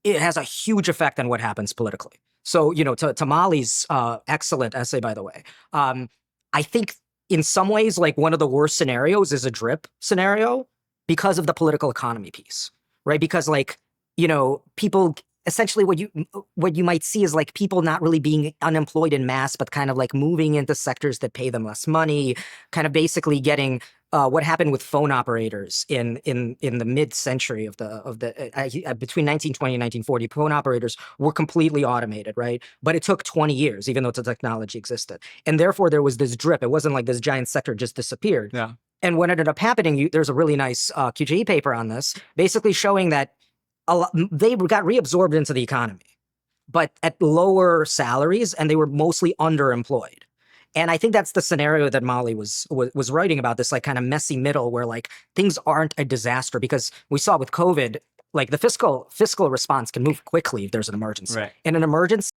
it has a huge effect on what happens politically. So, to Molly's excellent essay, by the way, I think in some ways, like one of the worst scenarios is a drip scenario because of the political economy piece, right? Because people essentially what you might see is like people not really being unemployed in mass, but kind of like moving into sectors that pay them less money, kind of basically getting what happened with phone operators in the mid-century of the between 1920 and 1940. Phone operators were completely automated, right? But it took 20 years, even though the technology existed, and therefore there was this drip. It wasn't like this giant sector just disappeared. Yeah. And what ended up happening, there's a really nice QJE paper on this, basically showing that they got reabsorbed into the economy, but at lower salaries, and they were mostly underemployed. And I think that's the scenario that Molly was writing about, this like kind of messy middle where like things aren't a disaster, because we saw with COVID, like the fiscal response can move quickly if there's an emergency. Right. In an emergency,